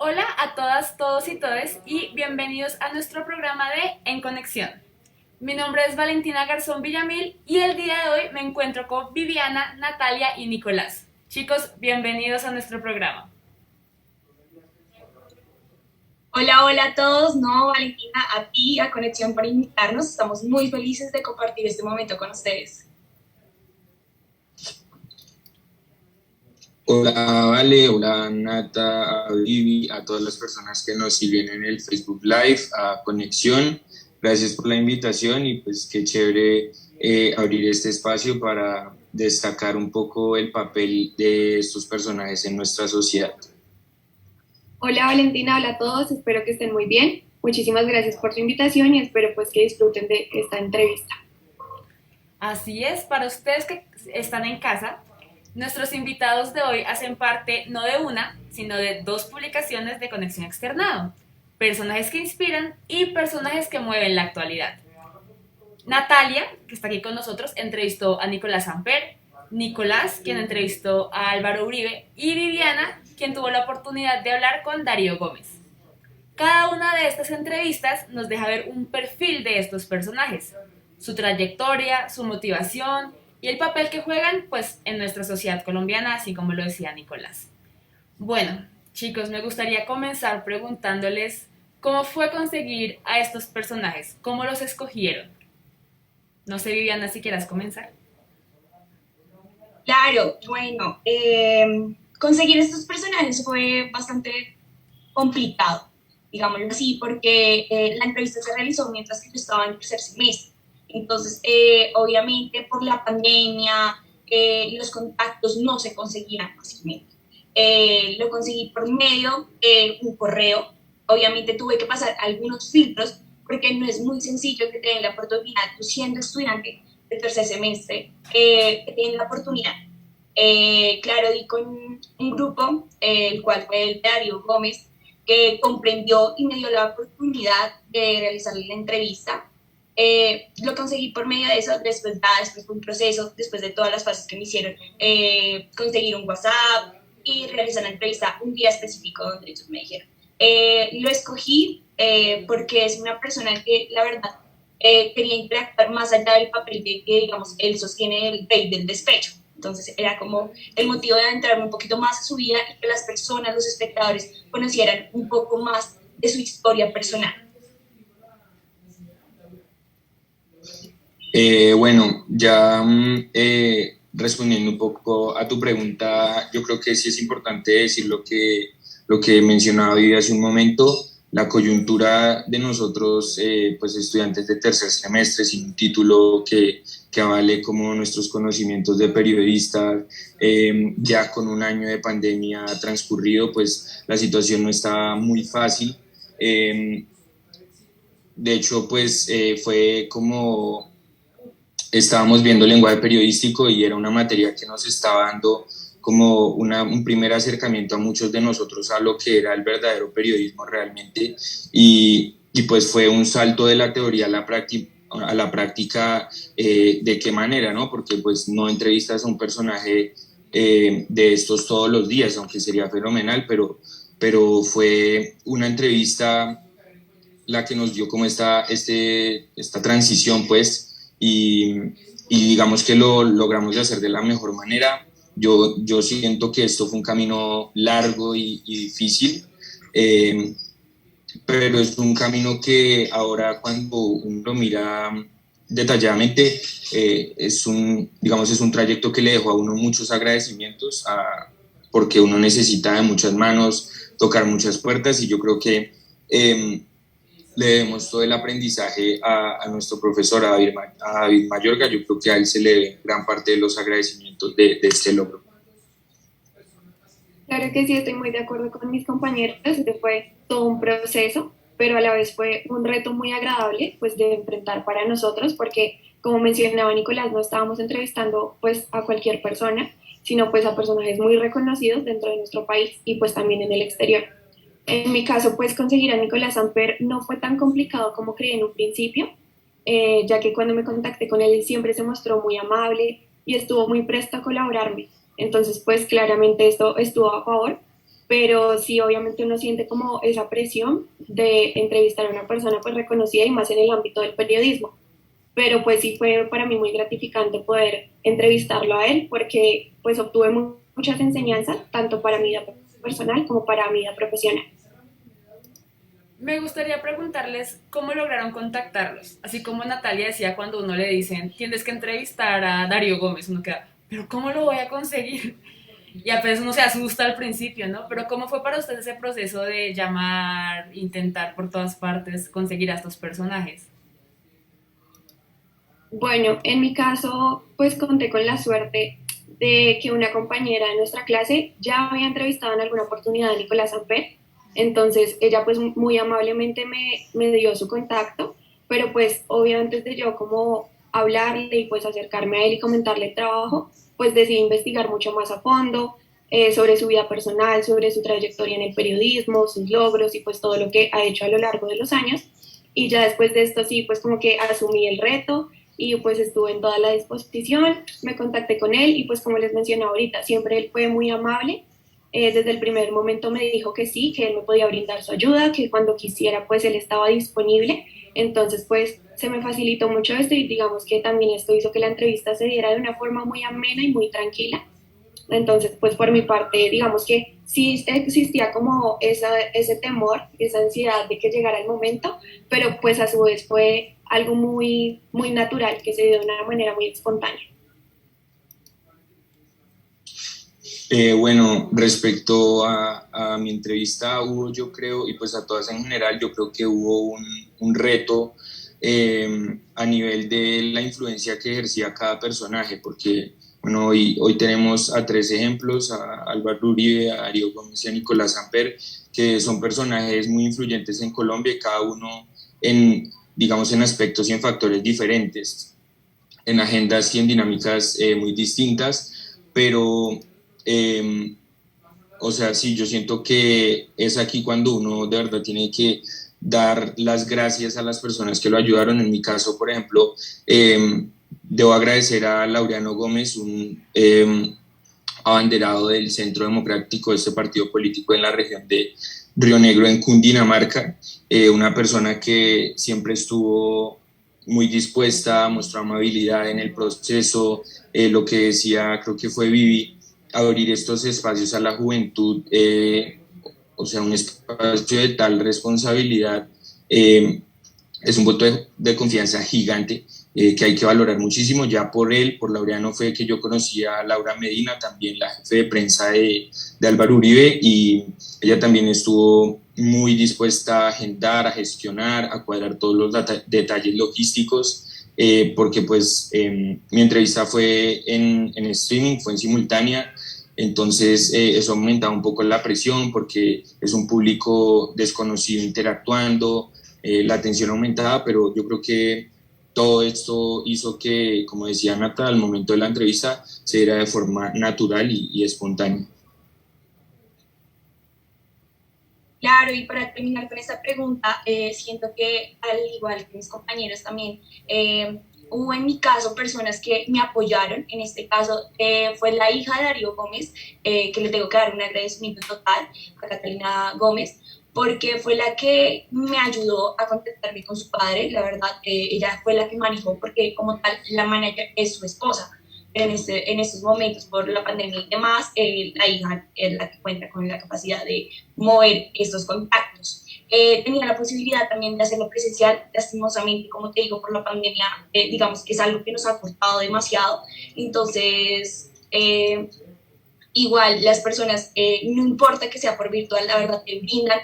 Hola a todas, todos y todes y bienvenidos a nuestro programa de En Conexión. Mi nombre es Valentina Garzón Villamil y el día de hoy me encuentro con Viviana, Natalia y Nicolás. Chicos, bienvenidos a nuestro programa. Hola, hola a todos. No, Valentina, a ti, a Conexión por invitarnos. Estamos muy felices de compartir este momento con ustedes. Hola, Vale, hola, Nata, a Vivi, a todas las personas que nos siguen en el Facebook Live, a Conexión. Gracias por la invitación y pues qué chévere abrir este espacio para destacar un poco el papel de estos personajes en nuestra sociedad. Hola Valentina, hola a todos, espero que estén muy bien. Muchísimas gracias por su invitación y espero pues que disfruten de esta entrevista. Así es, para ustedes que están en casa, nuestros invitados de hoy hacen parte no de una, sino de dos publicaciones de Conexión Externado. Personajes que inspiran y personajes que mueven la actualidad. Natalia, que está aquí con nosotros, entrevistó a Nicolás Samper, Nicolás, quien entrevistó a Álvaro Uribe, y Viviana, quien tuvo la oportunidad de hablar con Darío Gómez. Cada una de estas entrevistas nos deja ver un perfil de estos personajes, su trayectoria, su motivación y el papel que juegan pues, en nuestra sociedad colombiana, así como lo decía Nicolás. Bueno, chicos, me gustaría comenzar preguntándoles cómo fue conseguir a estos personajes, cómo los escogieron. No sé, Viviana, si quieras comenzar. Claro, bueno, conseguir estos personajes fue bastante complicado, digámoslo así, porque la entrevista se realizó mientras que yo estaba en tercer semestre. Entonces, obviamente, por la pandemia, los contactos no se conseguían fácilmente. Lo conseguí por medio de un correo. Obviamente tuve que pasar algunos filtros porque no es muy sencillo que te den la oportunidad, tú siendo estudiante de tercer semestre, que te den la oportunidad. Claro, di con un grupo, el cual fue el de Darío Gómez, que comprendió y me dio la oportunidad de realizar la entrevista. Lo conseguí por medio de eso, después fue un proceso, después de todas las fases que me hicieron, conseguir un WhatsApp y realizar la entrevista un día específico donde ellos me dijeron. Lo escogí porque es una persona que, la verdad, quería interactuar más allá del papel de que, digamos, él sostiene el rey del despecho. Entonces era como el motivo de adentrarme un poquito más a su vida y que las personas, los espectadores, conocieran un poco más de su historia personal. Bueno, ya respondiendo un poco a tu pregunta, yo creo que sí es importante decir lo que mencionaba Vivi hace un momento, la coyuntura de nosotros, pues estudiantes de tercer semestre, sin un título que avale como nuestros conocimientos de periodistas, ya con un año de pandemia transcurrido, pues la situación no está muy fácil. Eh, de hecho, pues fue como estábamos viendo lenguaje periodístico y era una materia que nos estaba dando como un primer acercamiento a muchos de nosotros a lo que era el verdadero periodismo realmente y pues fue un salto de la teoría a la práctica de qué manera, ¿no? Porque pues no entrevistas a un personaje de estos todos los días, aunque sería fenomenal, pero fue una entrevista la que nos dio como esta transición, pues, y digamos que lo logramos de hacer de la mejor manera. Yo siento que esto fue un camino largo y difícil, eh, pero es un camino que ahora cuando uno lo mira detalladamente, digamos, es un trayecto que le dejó a uno muchos agradecimientos, porque uno necesita de muchas manos, tocar muchas puertas y yo creo que le debemos todo el aprendizaje a nuestro profesor, a David Mayorga. Yo creo que a él se le debe gran parte de los agradecimientos de este logro. Claro que sí, estoy muy de acuerdo con mis compañeros, este fue todo un proceso, pero a la vez fue un reto muy agradable pues de enfrentar para nosotros porque como mencionaba Nicolás, no estábamos entrevistando pues a cualquier persona, sino pues a personajes muy reconocidos dentro de nuestro país y pues también en el exterior. En mi caso, pues conseguir a Nicolás Samper no fue tan complicado como creí en un principio, ya que cuando me contacté con él siempre se mostró muy amable y estuvo muy presto a colaborarme. Entonces, pues claramente esto estuvo a favor. pero sí obviamente uno siente como esa presión de entrevistar a una persona pues reconocida y más en el ámbito del periodismo. Pero pues sí fue para mí muy gratificante poder entrevistarlo a él porque pues obtuve muchas enseñanzas, tanto para mi vida personal como para mi vida profesional. Me gustaría preguntarles cómo lograron contactarlos. Así como Natalia decía cuando uno le dicen, tienes que entrevistar a Darío Gómez, uno queda, pero ¿cómo lo voy a conseguir? Y a veces uno se asusta al principio, ¿no? Pero ¿cómo fue para ustedes ese proceso de llamar, intentar por todas partes conseguir a estos personajes? Bueno, en mi caso, pues conté con la suerte de que una compañera de nuestra clase ya había entrevistado en alguna oportunidad a Nicolás Samper, entonces ella pues muy amablemente me dio su contacto, pero pues obvio antes de yo como hablarle y pues acercarme a él y comentarle el trabajo, pues decidí investigar mucho más a fondo sobre su vida personal, sobre su trayectoria en el periodismo, sus logros y pues todo lo que ha hecho a lo largo de los años. Y ya después de esto sí, pues como que asumí el reto y pues estuve en toda la disposición, me contacté con él y pues como les mencioné ahorita, siempre él fue muy amable. Desde el primer momento me dijo que sí, que él me podía brindar su ayuda, que cuando quisiera pues él estaba disponible. Entonces pues se me facilitó mucho esto y digamos que también esto hizo que la entrevista se diera de una forma muy amena y muy tranquila. Entonces pues por mi parte digamos que sí existía como ese temor, esa ansiedad de que llegara el momento, pero pues a su vez fue algo muy natural que se dio de una manera muy espontánea. Bueno, respecto a mi entrevista, hubo, yo creo, y pues a todas en general, yo creo que hubo un reto a nivel de la influencia que ejercía cada personaje, porque bueno, hoy tenemos a tres ejemplos, a Álvaro Uribe, a Darío Gómez y a Nicolás Samper, que son personajes muy influyentes en Colombia, cada uno en, digamos, en aspectos y en factores diferentes, en agendas y en dinámicas muy distintas, pero eh, o sea, sí, yo siento que es aquí cuando uno de verdad tiene que dar las gracias a las personas que lo ayudaron. En mi caso, por ejemplo, debo agradecer a Laureano Gómez, un abanderado del Centro Democrático de este partido político en la región de Río Negro, en Cundinamarca, una persona que siempre estuvo muy dispuesta, mostró amabilidad en el proceso, lo que decía, creo que fue Vivi, abrir estos espacios a la juventud, o sea, un espacio de tal responsabilidad, es un voto de confianza gigante que hay que valorar muchísimo. Ya por él, por Laureano, fue que yo conocí a Laura Medina, también la jefe de prensa de Álvaro Uribe, y ella también estuvo muy dispuesta a agendar, a gestionar, a cuadrar todos los detalles logísticos, porque pues mi entrevista fue en streaming, fue en simultánea, entonces eso aumentaba un poco la presión porque es un público desconocido interactuando, la atención aumentaba, pero yo creo que todo esto hizo que, como decía Nata, al momento de la entrevista se diera de forma natural y espontánea. Claro, y para terminar con esta pregunta, siento que al igual que mis compañeros también, hubo en mi caso personas que me apoyaron. En este caso fue la hija de Darío Gómez, que le tengo que dar un agradecimiento total a Catalina Gómez, porque fue la que me ayudó a contactarme con su padre. La verdad, ella fue la que manejó, porque como tal, la manager es su esposa. En estos momentos, por la pandemia y demás, la hija es la que cuenta con la capacidad de mover estos contactos. Tenía la posibilidad también de hacerlo presencial, lastimosamente, como te digo, por la pandemia, digamos que es algo que nos ha costado demasiado. Entonces, igual las personas, no importa que sea por virtual, la verdad te brindan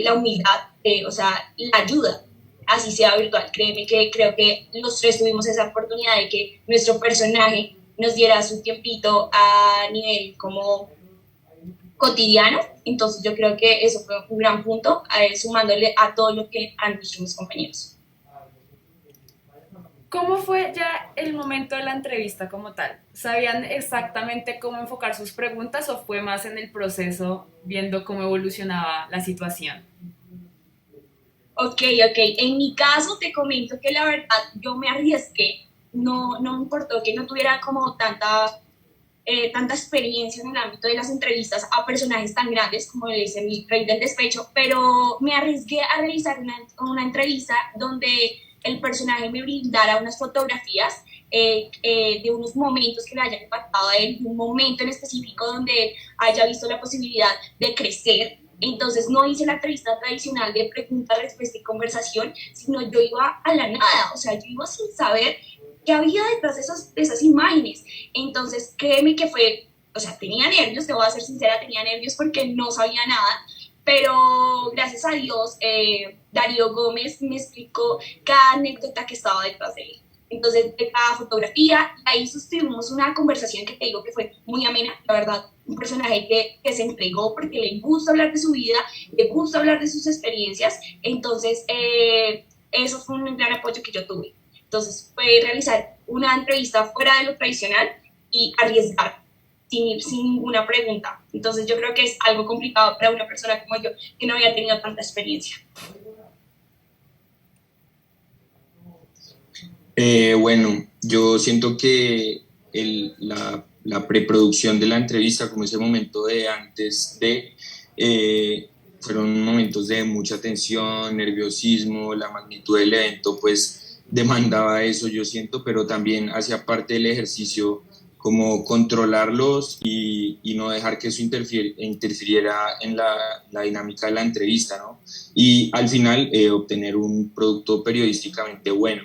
la humildad, o sea, la ayuda, así sea virtual. Créeme que creo que los tres tuvimos esa oportunidad de que nuestro personaje nos diera su tiempito a nivel como cotidiano. Entonces yo creo que eso fue un gran punto, sumándole a todo lo que han dicho mis compañeros. ¿Cómo fue ya el momento de la entrevista como tal? ¿Sabían exactamente cómo enfocar sus preguntas o fue más en el proceso viendo cómo evolucionaba la situación? Ok. En mi caso te comento que la verdad yo me arriesgué, no me importó que no tuviera como tanta tanta experiencia en el ámbito de las entrevistas a personajes tan grandes como es el Rey del Despecho, pero me arriesgué a realizar una entrevista donde el personaje me brindara unas fotografías de unos momentos que le hayan impactado a él, de un momento en específico donde él haya visto la posibilidad de crecer. Entonces no hice la entrevista tradicional de pregunta, respuesta y conversación, sino yo iba a la nada, o sea, yo iba sin saber qué había detrás de esas imágenes. Entonces créeme que fue, o sea, tenía nervios, te voy a ser sincera, tenía nervios porque no sabía nada, pero gracias a Dios, Darío Gómez me explicó cada anécdota que estaba detrás de él. Entonces, de cada fotografía, ahí sostuvimos una conversación que te digo que fue muy amena, la verdad, un personaje que se entregó porque le gusta hablar de su vida, le gusta hablar de sus experiencias, entonces eso fue un gran apoyo que yo tuve. Entonces, fue realizar una entrevista fuera de lo tradicional y arriesgar, sin ninguna pregunta. Entonces, yo creo que es algo complicado para una persona como yo, que no había tenido tanta experiencia. Bueno, yo siento que la preproducción de la entrevista, como ese momento de antes de, fueron momentos de mucha tensión, nerviosismo, la magnitud del evento pues demandaba eso, yo siento, pero también hacía parte del ejercicio como controlarlos y no dejar que eso interfiriera en la dinámica de la entrevista, ¿no? Y al final obtener un producto periodísticamente bueno.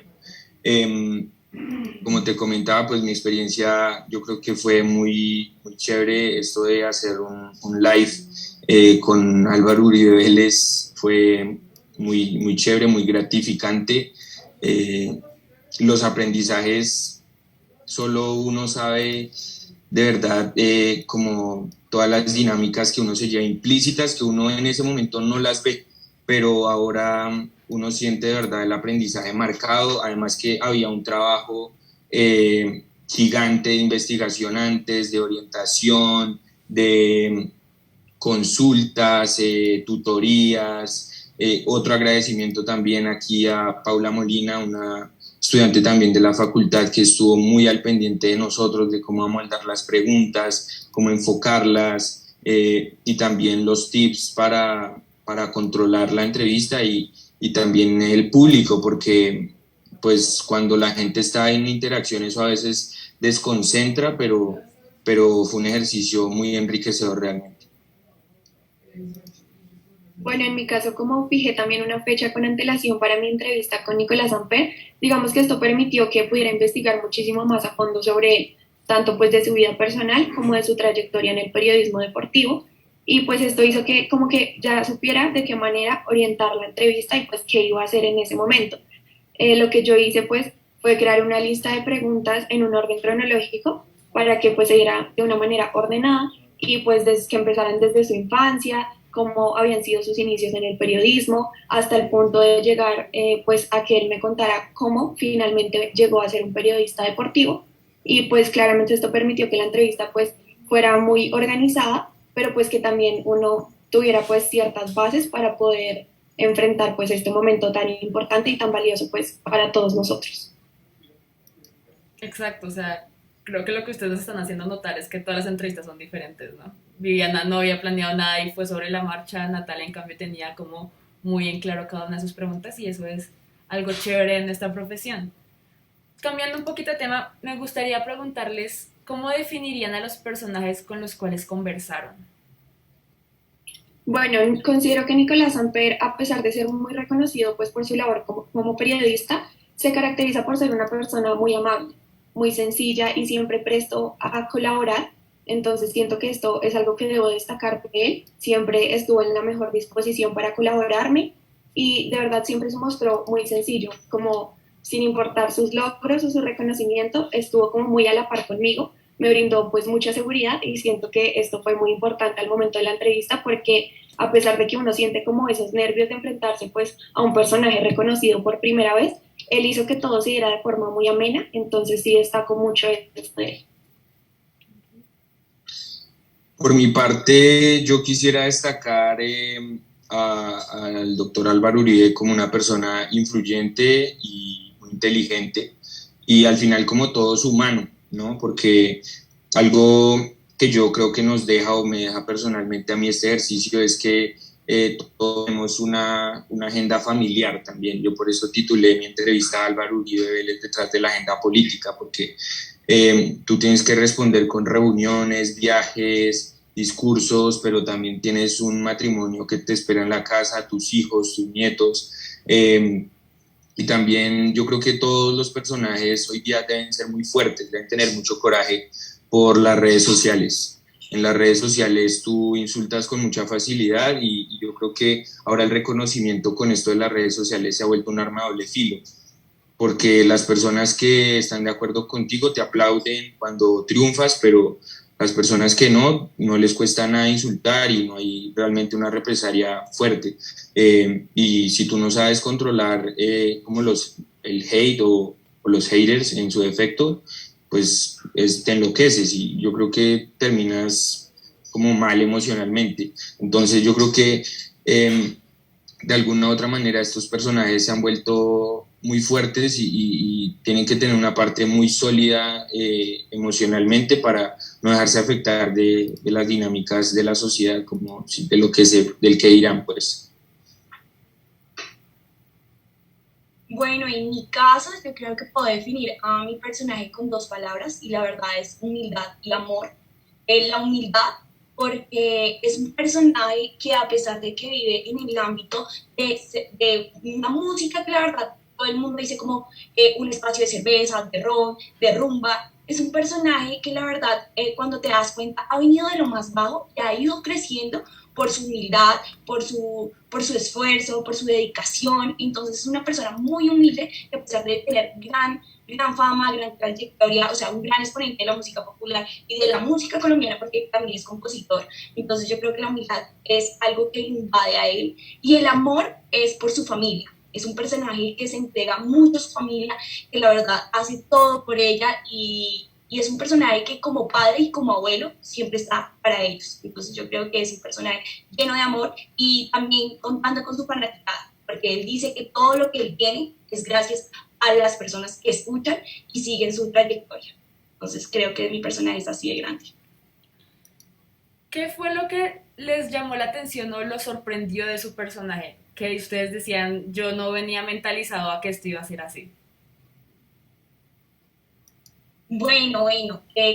Como te comentaba, pues mi experiencia yo creo que fue muy chévere. Esto de hacer un live con Álvaro Uribe Vélez fue muy chévere, muy gratificante. Los aprendizajes solo uno sabe de verdad como todas las dinámicas que uno se lleva implícitas, que uno en ese momento no las ve, pero ahora uno siente de verdad el aprendizaje marcado, además que había un trabajo gigante de investigación antes, de orientación, de consultas, tutorías. Otro agradecimiento también aquí a Paula Molina, una estudiante también de la facultad que estuvo muy al pendiente de nosotros, de cómo amoldar las preguntas, cómo enfocarlas, y también los tips para controlar la entrevista y también el público, porque pues cuando la gente está en interacción eso a veces desconcentra, pero fue un ejercicio muy enriquecedor realmente. Bueno, en mi caso, como fijé también una fecha con antelación para mi entrevista con Nicolás Samper, digamos que esto permitió que pudiera investigar muchísimo más a fondo sobre él, tanto pues de su vida personal como de su trayectoria en el periodismo deportivo. Y pues esto hizo que como que ya supiera de qué manera orientar la entrevista y pues qué iba a hacer en ese momento. Lo que yo hice pues fue crear una lista de preguntas en un orden cronológico para que pues se diera de una manera ordenada y pues que empezaran desde su infancia, cómo habían sido sus inicios en el periodismo, hasta el punto de llegar pues a que él me contara cómo finalmente llegó a ser un periodista deportivo. Y pues claramente esto permitió que la entrevista pues fuera muy organizada, pero pues que también uno tuviera pues ciertas bases para poder enfrentar pues este momento tan importante y tan valioso pues para todos nosotros. Exacto, o sea, creo que lo que ustedes están haciendo notar es que todas las entrevistas son diferentes, ¿no? Viviana no había planeado nada y fue sobre la marcha, Natalia en cambio tenía como muy en claro cada una de sus preguntas y eso es algo chévere en esta profesión. Cambiando un poquito de tema, me gustaría preguntarles cómo definirían a los personajes con los cuales conversaron. Bueno, considero que Nicolás Samper, a pesar de ser muy reconocido pues, por su labor como periodista, se caracteriza por ser una persona muy amable, muy sencilla y siempre presto a colaborar. Entonces siento que esto es algo que debo destacar de él. Siempre estuvo en la mejor disposición para colaborarme y de verdad siempre se mostró muy sencillo, como sin importar sus logros o su reconocimiento, estuvo como muy a la par conmigo. Me brindó pues mucha seguridad y siento que esto fue muy importante al momento de la entrevista porque a pesar de que uno siente como esos nervios de enfrentarse pues a un personaje reconocido por primera vez, él hizo que todo se diera de forma muy amena, entonces sí destaco mucho esto de él. Por mi parte, yo quisiera destacar al doctor Álvaro Uribe como una persona influyente y muy inteligente y al final como todos humano, ¿no? Porque Algo que yo creo que nos deja o me deja personalmente a mí este ejercicio es que todos tenemos una agenda familiar también. Yo por eso titulé mi entrevista a Álvaro Uribe Vélez detrás de la agenda política, porque tú tienes que responder con reuniones, viajes, discursos, pero también tienes un matrimonio que te espera en la casa, tus hijos, tus nietos. Y también yo creo que todos los personajes hoy día deben ser muy fuertes, deben tener mucho coraje por las redes sociales. En las redes sociales tú insultas con mucha facilidad y yo creo que ahora el reconocimiento con esto de las redes sociales se ha vuelto un arma de doble filo, porque las personas que están de acuerdo contigo te aplauden cuando triunfas, pero las personas que no, no les cuesta nada insultar y no hay realmente una represalia fuerte. Y si tú no sabes controlar como el hate o los haters en su defecto, pues te enloqueces y yo creo que terminas como mal emocionalmente. Entonces yo creo que de alguna u otra manera estos personajes se han vuelto muy fuertes y tienen que tener una parte muy sólida emocionalmente para no dejarse afectar de las dinámicas de la sociedad, como de lo que del que dirán, pues. Bueno, en mi caso, yo creo que puedo definir a mi personaje con dos palabras y la verdad es humildad y amor. La humildad porque es un personaje que a pesar de que vive en el ámbito de una música que la verdad todo el mundo dice como un espacio de cerveza, de ron, de rumba, es un personaje que la verdad cuando te das cuenta ha venido de lo más bajo y ha ido creciendo por su humildad, por su esfuerzo, por su dedicación. Entonces es una persona muy humilde que a pesar de tener gran fama, gran trayectoria, o sea, un gran exponente de la música popular y de la música colombiana porque también es compositor. Entonces yo creo que la humildad es algo que invade a él y el amor es por su familia. Es un personaje que se entrega mucho a su familia, que la verdad hace todo por ella y es un personaje que como padre y como abuelo siempre está para ellos. Entonces yo creo que es un personaje lleno de amor y también contando con su fanaticada, porque él dice que todo lo que él tiene es gracias a las personas que escuchan y siguen su trayectoria. Entonces creo que mi personaje es así de grande. ¿Qué fue lo que les llamó la atención o los sorprendió de su personaje? Que ustedes decían, yo no venía mentalizado a que esto iba a ser así. Bueno,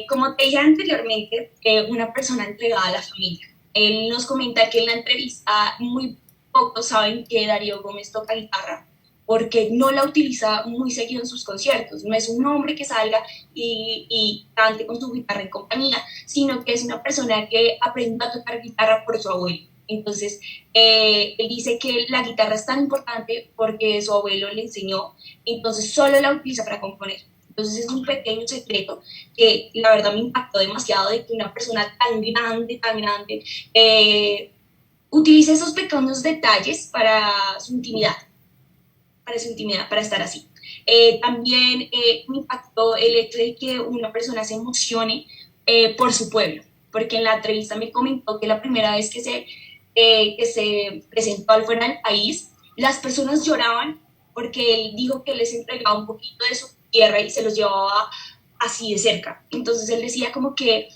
como te dije anteriormente, una persona entregada a la familia. Él nos comenta que en la entrevista muy pocos saben que Darío Gómez toca guitarra porque no la utiliza muy seguido en sus conciertos. No es un hombre que salga y cante con su guitarra en compañía, sino que es una persona que aprendió a tocar guitarra por su abuelo. Entonces, él dice que la guitarra es tan importante porque su abuelo le enseñó, entonces solo la utiliza para componer. Entonces es un pequeño secreto que la verdad me impactó demasiado de que una persona tan grande, utilice esos pequeños detalles para su intimidad, para estar así. También me impactó el hecho de que una persona se emocione por su pueblo, porque en la entrevista me comentó que la primera vez que se presentó al fuera del país, las personas lloraban porque él dijo que les entregaba un poquito de su tierra y se los llevaba así de cerca. Entonces él decía como que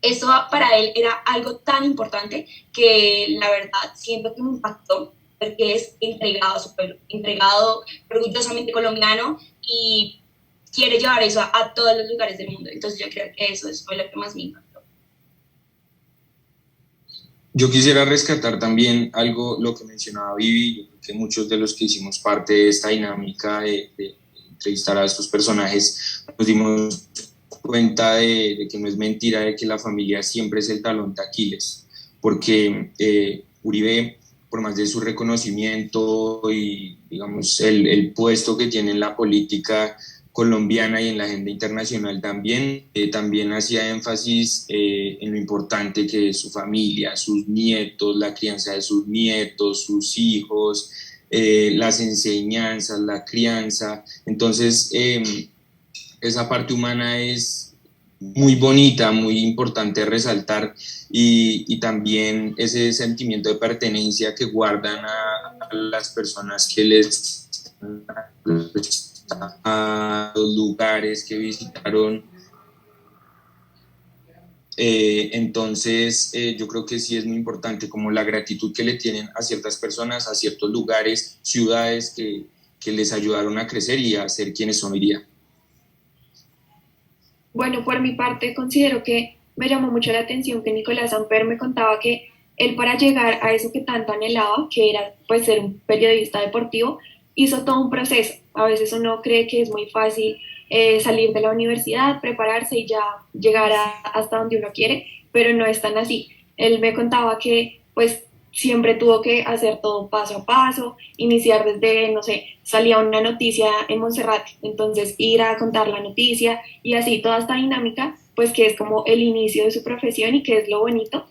esto para él era algo tan importante que la verdad siento que me impactó porque es entregado a su pueblo, entregado orgullosamente colombiano y quiere llevar eso a todos los lugares del mundo. Entonces yo creo que eso fue lo que más me impactó. Yo quisiera rescatar también algo, lo que mencionaba Vivi, yo creo que muchos de los que hicimos parte de esta dinámica de entrevistar a estos personajes nos dimos cuenta de que no es mentira, de que la familia siempre es el talón de Aquiles, porque Uribe, por más de su reconocimiento y digamos el puesto que tiene en la política colombiana y en la agenda internacional también, también hacía énfasis en lo importante que es su familia, sus nietos, la crianza de sus nietos, sus hijos, las enseñanzas, la crianza. Entonces, esa parte humana es muy bonita, muy importante resaltar y también ese sentimiento de pertenencia que guardan a las personas que les a los lugares que visitaron. Entonces, yo creo que sí es muy importante como la gratitud que le tienen a ciertas personas, a ciertos lugares, ciudades que les ayudaron a crecer y a ser quienes son hoy día. Bueno, por mi parte considero que me llamó mucho la atención que Nicolás Samper me contaba que él para llegar a eso que tanto anhelaba, que era pues ser un periodista deportivo, hizo todo un proceso. A veces uno cree que es muy fácil salir de la universidad, prepararse y ya llegar hasta donde uno quiere, pero no es tan así. Él me contaba que pues siempre tuvo que hacer todo paso a paso, iniciar desde, no sé, salía una noticia en Monserrate, entonces ir a contar la noticia y así toda esta dinámica, pues que es como el inicio de su profesión y que es lo bonito,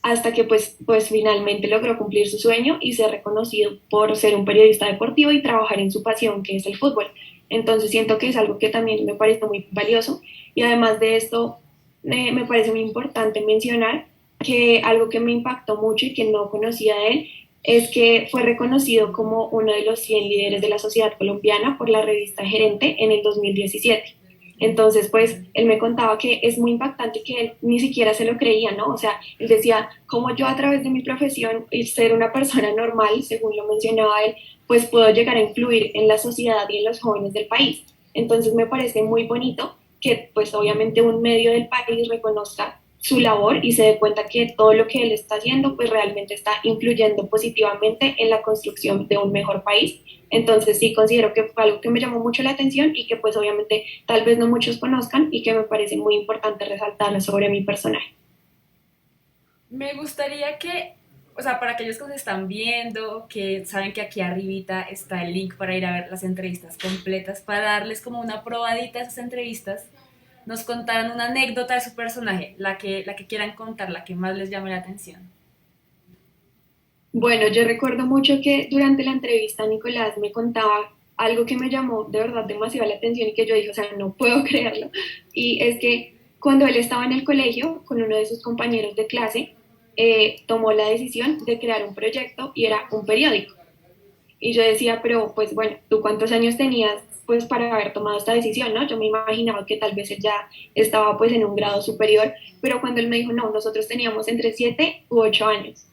hasta que pues finalmente logró cumplir su sueño y ser reconocido por ser un periodista deportivo y trabajar en su pasión, que es el fútbol. Entonces siento que es algo que también me parece muy valioso y además de esto me parece muy importante mencionar que algo que me impactó mucho y que no conocía de él es que fue reconocido como uno de los 100 líderes de la sociedad colombiana por la revista Gerente en el 2017. Entonces, pues, él me contaba que es muy impactante que él ni siquiera se lo creía, ¿no? O sea, él decía, como yo a través de mi profesión y ser una persona normal, según lo mencionaba él, pues puedo llegar a influir en la sociedad y en los jóvenes del país. Entonces, me parece muy bonito que, pues, obviamente un medio del país reconozca su labor y se dé cuenta que todo lo que él está haciendo, pues realmente está influyendo positivamente en la construcción de un mejor país. Entonces sí considero que fue algo que me llamó mucho la atención y que pues obviamente tal vez no muchos conozcan y que me parece muy importante resaltar sobre mi personaje. Me gustaría que, o sea, para aquellos que nos están viendo, que saben que aquí arribita está el link para ir a ver las entrevistas completas, para darles como una probadita a esas entrevistas, nos contaran una anécdota de su personaje, la que quieran contar, la que más les llame la atención. Bueno, yo recuerdo mucho que durante la entrevista Nicolás me contaba algo que me llamó de verdad demasiado la atención y que yo dije, o sea, no puedo creerlo. Y es que cuando él estaba en el colegio con uno de sus compañeros de clase, tomó la decisión de crear un proyecto y era un periódico. Y yo decía, pero pues bueno, ¿tú cuántos años tenías pues para haber tomado esta decisión, no? Yo me imaginaba que tal vez él ya estaba pues en un grado superior, pero cuando él me dijo, no, nosotros teníamos entre 7 u 8 años.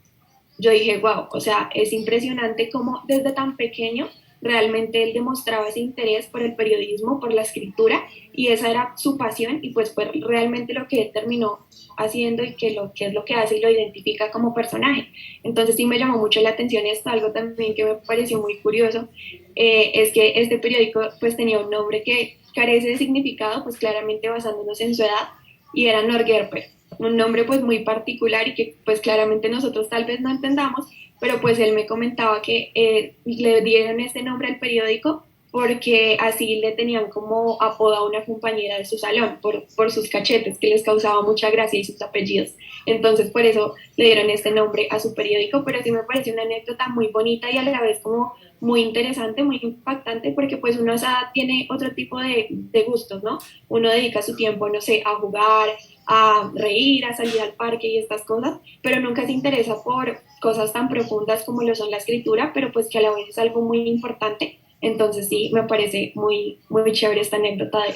Yo dije, wow, o sea, es impresionante cómo desde tan pequeño realmente él demostraba ese interés por el periodismo, por la escritura, y esa era su pasión, y pues fue realmente lo que él terminó haciendo y que, lo, que es lo que hace y lo identifica como personaje. Entonces sí me llamó mucho la atención esto, algo también que me pareció muy curioso, es que este periódico pues tenía un nombre que carece de significado, pues claramente basándonos en su edad, y era Norgerper, un nombre pues muy particular y que pues claramente nosotros tal vez no entendamos, pero pues él me comentaba que le dieron este nombre al periódico porque así le tenían como apodo a una compañera de su salón por sus cachetes que les causaba mucha gracia y sus apellidos. Entonces por eso le dieron este nombre a su periódico, pero sí me pareció una anécdota muy bonita y a la vez como muy interesante, muy impactante, porque pues uno tiene otro tipo de gustos, ¿no? Uno dedica su tiempo, no sé, a jugar, a reír, a salir al parque y estas cosas, pero nunca se interesa por cosas tan profundas como lo son la escritura, pero pues que a la vez es algo muy importante. Entonces sí, me parece muy, muy chévere esta anécdota de él.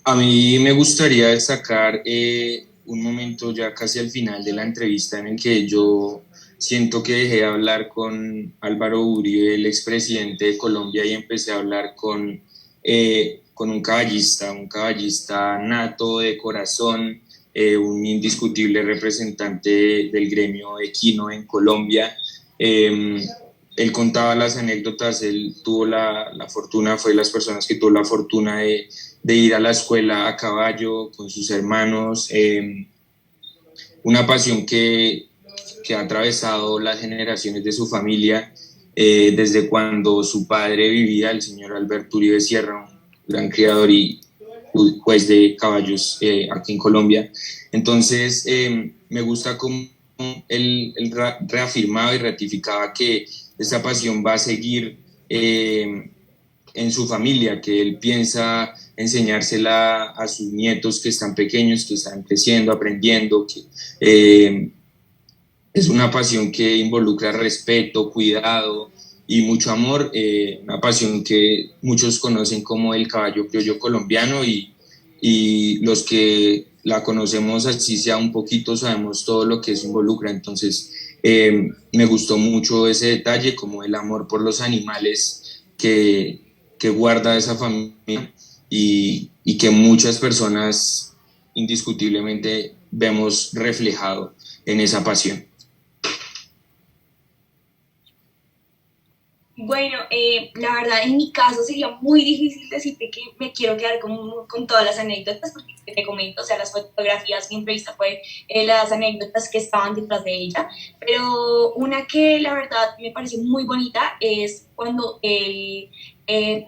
A mí me gustaría destacar un momento ya casi al final de la entrevista en el que yo siento que dejé de hablar con Álvaro Uribe, el expresidente de Colombia, y empecé a hablar con un caballista nato de corazón, un indiscutible representante del gremio equino en Colombia. Él contaba las anécdotas, él tuvo la fortuna, fue de las personas que tuvo la fortuna de ir a la escuela a caballo con sus hermanos, una pasión que ha atravesado las generaciones de su familia, desde cuando su padre vivía, el señor Alberto Uribe Sierra, un gran criador y juez de caballos aquí en Colombia. Entonces, me gusta cómo él reafirmaba y ratificaba que esa pasión va a seguir en su familia, que él piensa enseñársela a sus nietos que están pequeños, que están creciendo, aprendiendo, que es una pasión que involucra respeto, cuidado y mucho amor, una pasión que muchos conocen como el caballo criollo colombiano y los que la conocemos así sea un poquito sabemos todo lo que eso involucra. Entonces me gustó mucho ese detalle, como el amor por los animales que guarda esa familia y que muchas personas indiscutiblemente vemos reflejado en esa pasión. Bueno, la verdad en mi caso sería muy difícil decirte que me quiero quedar con todas las anécdotas, porque te comento, o sea, las fotografías, mi entrevista fue las anécdotas que estaban detrás de ella, pero una que la verdad me parece muy bonita es cuando él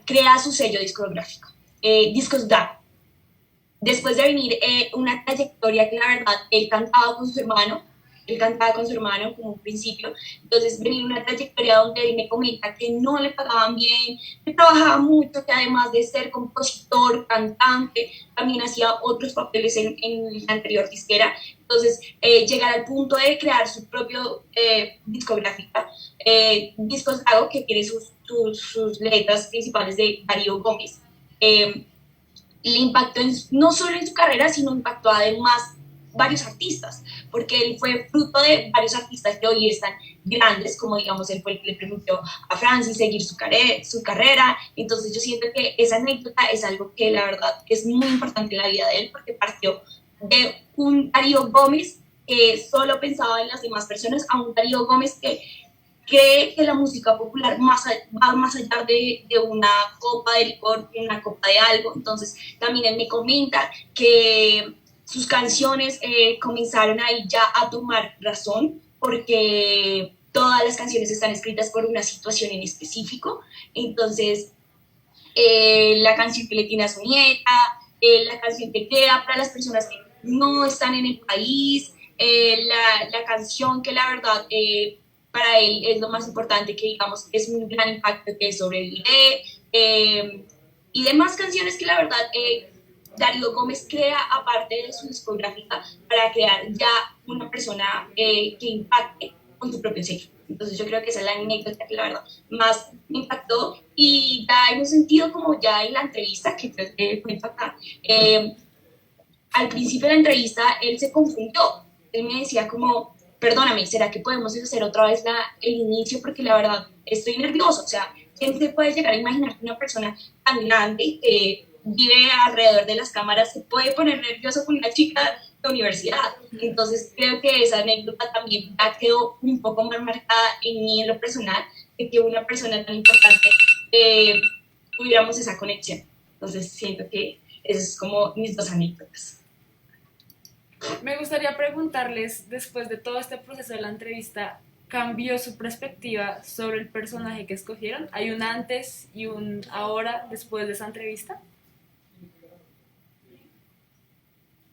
crea su sello discográfico, Discos Dark. Después de venir una trayectoria que la verdad él cantaba con su hermano como un principio, entonces venía una trayectoria donde él me comenta que no le pagaban bien, que trabajaba mucho, que además de ser compositor, cantante, también hacía otros papeles en la anterior disquera, entonces llegar al punto de crear su propio discográfica, Discos Lago, que tiene sus letras principales de Darío Gómez. Le impactó no solo en su carrera, sino impactó además varios artistas, porque él fue fruto de varios artistas que hoy están grandes, como digamos él fue el que le permitió a Francis seguir su carrera, entonces yo siento que esa anécdota es algo que la verdad es muy importante en la vida de él, porque partió de un Darío Gómez que solo pensaba en las demás personas, a un Darío Gómez que cree que la música popular va más allá de una copa de licor, una copa de algo. Entonces también él me comenta que sus canciones comenzaron ahí ya a tomar razón, porque todas las canciones están escritas por una situación en específico. Entonces la canción que le tiene a su nieta, la canción que crea para las personas que no están en el país, la canción que la verdad para él es lo más importante, que digamos es un gran impacto, que es Sobreviviré, y demás canciones que la verdad Darío Gómez crea aparte de su discográfica para crear ya una persona que impacte con su propio sello. Entonces yo creo que esa es la anécdota que la verdad más me impactó y da en un sentido como ya en la entrevista que te cuento acá. Al principio de la entrevista él se confundió, él me decía como, perdóname, ¿será que podemos hacer otra vez el inicio? Porque la verdad estoy nervioso, o sea, ¿quién se puede llegar a imaginar que una persona tan grande que vive alrededor de las cámaras se puede poner nervioso con una chica de universidad? Entonces creo que esa anécdota también ya quedó un poco más marcada en mí en lo personal, de que una persona tan importante tuviéramos esa conexión. Entonces siento que esas es como mis dos anécdotas. Me gustaría preguntarles, después de todo este proceso de la entrevista, ¿cambió su perspectiva sobre el personaje que escogieron? ¿Hay un antes y un ahora después de esa entrevista?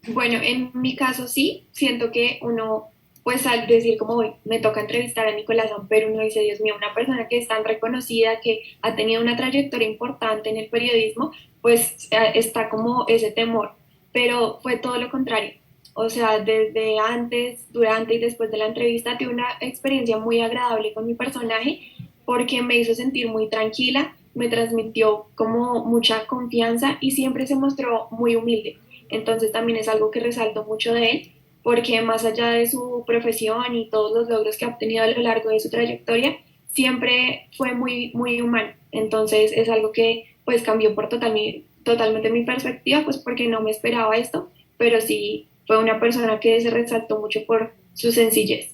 Bueno, en mi caso sí, siento que uno, pues al decir como hoy me toca entrevistar a Nicolás Amper, uno dice, Dios mío, una persona que es tan reconocida, que ha tenido una trayectoria importante en el periodismo, pues está como ese temor, pero fue todo lo contrario. O sea, desde antes, durante y después de la entrevista tuve una experiencia muy agradable con mi personaje porque me hizo sentir muy tranquila, me transmitió como mucha confianza y siempre se mostró muy humilde. Entonces también es algo que resalto mucho de él, porque más allá de su profesión y todos los logros que ha obtenido a lo largo de su trayectoria, siempre fue muy, muy humano. Entonces es algo que pues cambió por totalmente mi perspectiva, pues porque no me esperaba esto, pero sí fue una persona que se resaltó mucho por su sencillez.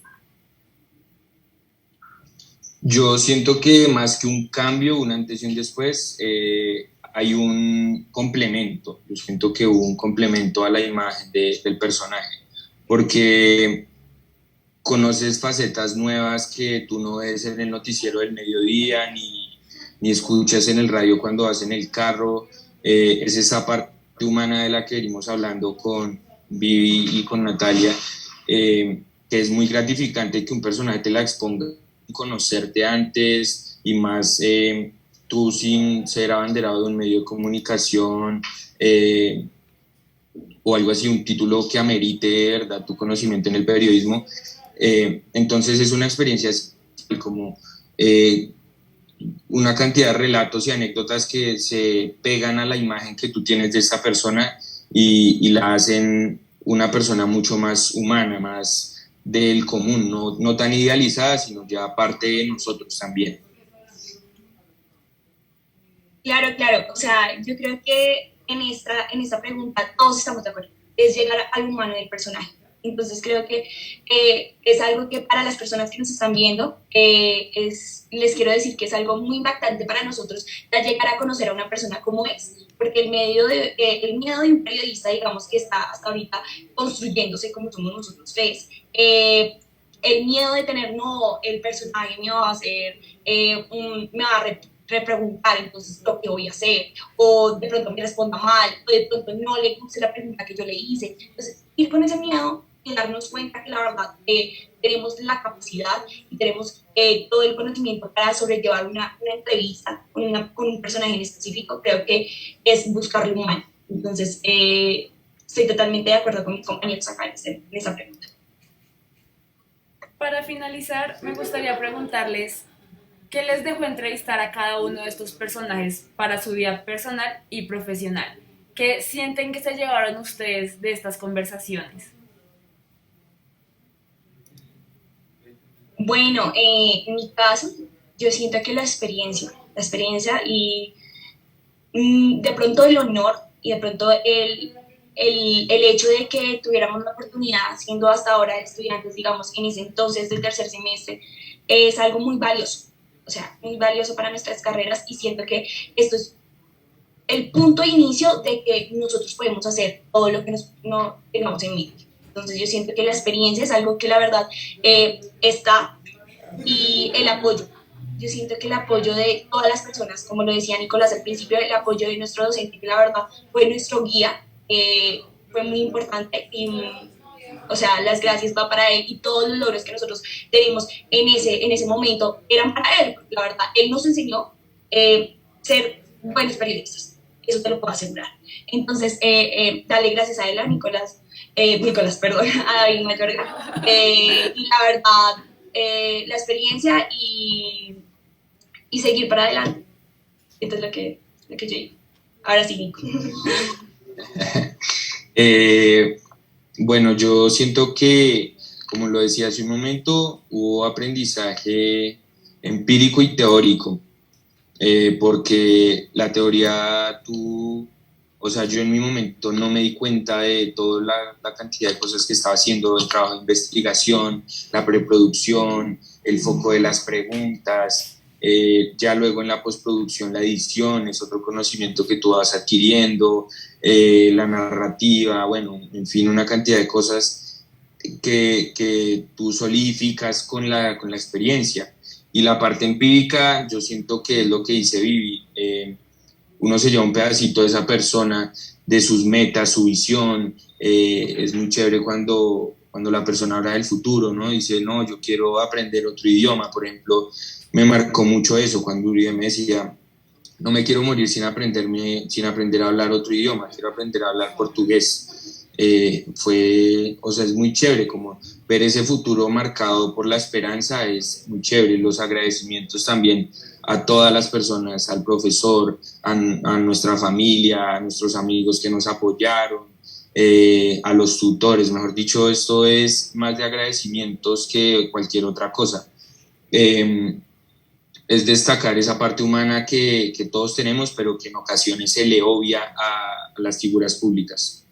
Yo siento que más que un cambio, un antes y un después, hay un complemento. Yo siento que hubo un complemento a la imagen del personaje, porque conoces facetas nuevas que tú no ves en el noticiero del mediodía, ni escuchas en el radio cuando vas en el carro. Es esa parte humana de la que venimos hablando con Vivi y con Natalia, que es muy gratificante que un personaje te la exponga, conocerte antes y más tú sin ser abanderado de un medio de comunicación o algo así, un título que amerite de verdad tu conocimiento en el periodismo. Entonces es una experiencia como una cantidad de relatos y anécdotas que se pegan a la imagen que tú tienes de esta persona y la hacen una persona mucho más humana, más del común, no tan idealizada, sino ya parte de nosotros también. Claro, claro. O sea, yo creo que en esta pregunta todos estamos de acuerdo. Es llegar al humano del personaje. Entonces creo que es algo que para las personas que nos están viendo, les quiero decir que es algo muy impactante para nosotros ya llegar a conocer a una persona como es. Porque el miedo de un periodista, digamos, que está hasta ahorita construyéndose como somos nosotros tres, el miedo de tener, no, el personaje me va a hacer, me va a repreguntar entonces lo que voy a hacer, o de pronto me responda mal, o de pronto no le guste la pregunta que yo le hice. Entonces, ir con ese miedo y darnos cuenta que la verdad tenemos la capacidad y tenemos todo el conocimiento para sobrellevar una entrevista con un personaje en específico, creo que es buscar lo humano. Entonces, estoy totalmente de acuerdo con mis compañeros acá en esa pregunta. Para finalizar, me gustaría preguntarles qué les dejó entrevistar a cada uno de estos personajes para su vida personal y profesional. ¿Qué sienten que se llevaron ustedes de estas conversaciones? Bueno, en mi caso, yo siento que la experiencia y de pronto el honor y de pronto el hecho de que tuviéramos la oportunidad, siendo hasta ahora estudiantes, digamos, en ese entonces del tercer semestre, es algo muy valioso, o sea, muy valioso para nuestras carreras y siento que esto es el punto de inicio de que nosotros podemos hacer todo lo que no tengamos en mente. Entonces yo siento que la experiencia es algo que la verdad está y el apoyo. Yo siento que el apoyo de todas las personas, como lo decía Nicolás al principio, el apoyo de nuestro docente, que la verdad fue nuestro guía, fue muy importante y, o sea, las gracias va para él y todos los logros que nosotros tenemos en ese momento eran para él, porque la verdad, él nos enseñó ser buenos periodistas, eso te lo puedo asegurar. Entonces, dale gracias a él, a Nicolás, perdón, a David Mayorga, y la verdad, la experiencia y seguir para adelante. Esto es lo que yo digo. Ahora sí, Nico. Bueno, yo siento que, como lo decía hace un momento, hubo aprendizaje empírico y teórico, porque la teoría o sea, yo en mi momento no me di cuenta de toda la cantidad de cosas que estaba haciendo, el trabajo de investigación, la preproducción, el foco de las preguntas, ya luego en la postproducción, la edición, es otro conocimiento que tú vas adquiriendo, la narrativa, bueno, en fin, una cantidad de cosas que tú solidificas con la experiencia. Y la parte empírica, yo siento que es lo que dice Vivi, uno se lleva un pedacito de esa persona, de sus metas, su visión, es muy chévere cuando la persona habla del futuro, ¿no? Dice, no, yo quiero aprender otro idioma, por ejemplo, me marcó mucho eso cuando Uribe me decía, no me quiero morir sin aprender a hablar otro idioma, quiero aprender a hablar portugués. O sea, es muy chévere como ver ese futuro marcado por la esperanza, es muy chévere. Los agradecimientos también a todas las personas, al profesor, a nuestra familia, a nuestros amigos que nos apoyaron, a los tutores, mejor dicho, esto es más de agradecimientos que cualquier otra cosa. Es destacar esa parte humana que todos tenemos, pero que en ocasiones se le obvia a las figuras públicas.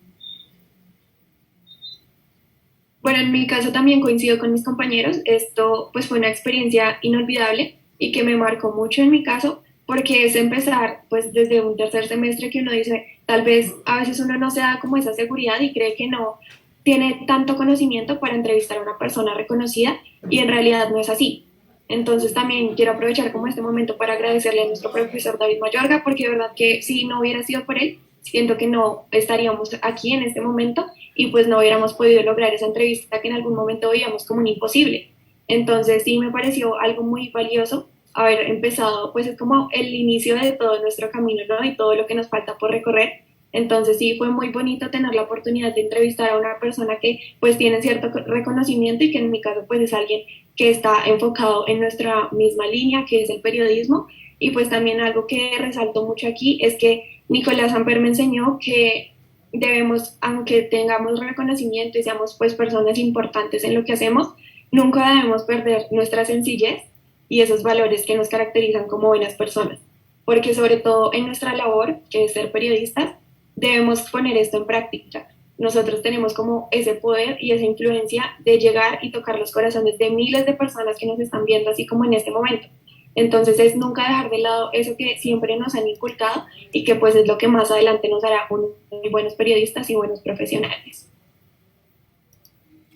Bueno, en mi caso también coincido con mis compañeros. Esto pues fue una experiencia inolvidable y que me marcó mucho en mi caso, porque es empezar pues desde un tercer semestre que uno dice, tal vez a veces uno no se da como esa seguridad y cree que no tiene tanto conocimiento para entrevistar a una persona reconocida y en realidad no es así. Entonces también quiero aprovechar como este momento para agradecerle a nuestro profesor David Mayorga, porque de verdad que si no hubiera sido por él, siento que no estaríamos aquí en este momento y pues no hubiéramos podido lograr esa entrevista que en algún momento veíamos como un imposible. Entonces sí me pareció algo muy valioso haber empezado, pues es como el inicio de todo nuestro camino, ¿no? Y todo lo que nos falta por recorrer. Entonces sí, fue muy bonito tener la oportunidad de entrevistar a una persona que pues tiene cierto reconocimiento y que en mi caso pues es alguien que está enfocado en nuestra misma línea, que es el periodismo. Y pues también algo que resalto mucho aquí es que Nicolás Amper me enseñó que debemos, aunque tengamos reconocimiento y seamos pues personas importantes en lo que hacemos, nunca debemos perder nuestra sencillez y esos valores que nos caracterizan como buenas personas. Porque sobre todo en nuestra labor, que es ser periodistas, debemos poner esto en práctica. Nosotros tenemos como ese poder y esa influencia de llegar y tocar los corazones de miles de personas que nos están viendo, así como en este momento. Entonces es nunca dejar de lado eso que siempre nos han inculcado y que pues es lo que más adelante nos hará muy buenos periodistas y buenos profesionales.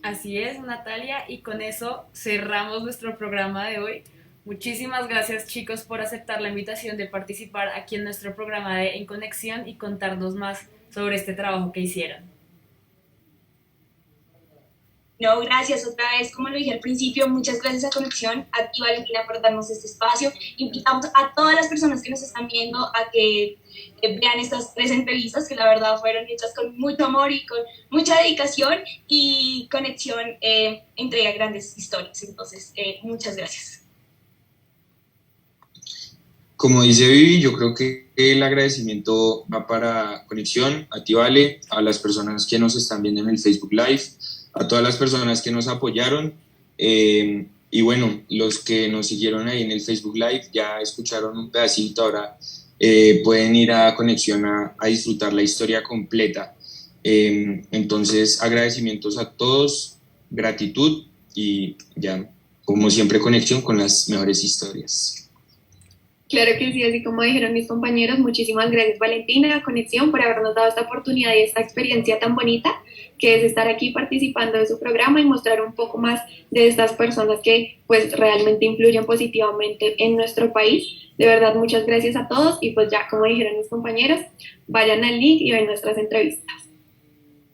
Así es, Natalia, y con eso cerramos nuestro programa de hoy. Muchísimas gracias, chicos, por aceptar la invitación de participar aquí en nuestro programa de En Conexión y contarnos más sobre este trabajo que hicieron. No, gracias otra vez, como lo dije al principio, muchas gracias a Conexión, a ti Valentina por darnos este espacio. Invitamos a todas las personas que nos están viendo a que vean estas 3 entrevistas que la verdad fueron hechas con mucho amor y con mucha dedicación, y Conexión entrega grandes historias, entonces muchas gracias. Como dice Vivi, yo creo que el agradecimiento va para Conexión, a ti Vale, a las personas que nos están viendo en el Facebook Live, a todas las personas que nos apoyaron, y bueno, los que nos siguieron ahí en el Facebook Live ya escucharon un pedacito, ahora pueden ir a Conexión a disfrutar la historia completa. Entonces, agradecimientos a todos, gratitud y ya, como siempre, Conexión con las mejores historias. Claro que sí, así como dijeron mis compañeros, muchísimas gracias Valentina, Conexión, por habernos dado esta oportunidad y esta experiencia tan bonita que es estar aquí participando de su programa y mostrar un poco más de estas personas que pues realmente influyen positivamente en nuestro país. De verdad, muchas gracias a todos y pues ya como dijeron mis compañeros, vayan al link y ven nuestras entrevistas.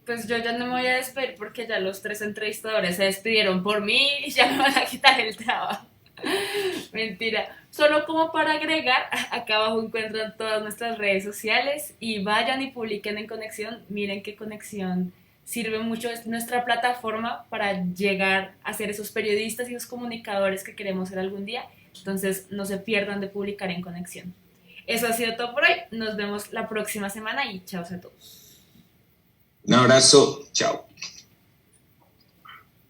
Pues yo ya no me voy a despedir porque ya los 3 entrevistadores se despidieron por mí y ya me van a quitar el trabajo. Mentira. Solo como para agregar, acá abajo encuentran todas nuestras redes sociales y vayan y publiquen en Conexión. Miren que Conexión sirve mucho, es nuestra plataforma para llegar a ser esos periodistas y esos comunicadores que queremos ser algún día. Entonces no se pierdan de publicar en Conexión. Eso ha sido todo por hoy. Nos vemos la próxima semana y chao a todos. Un abrazo, chao.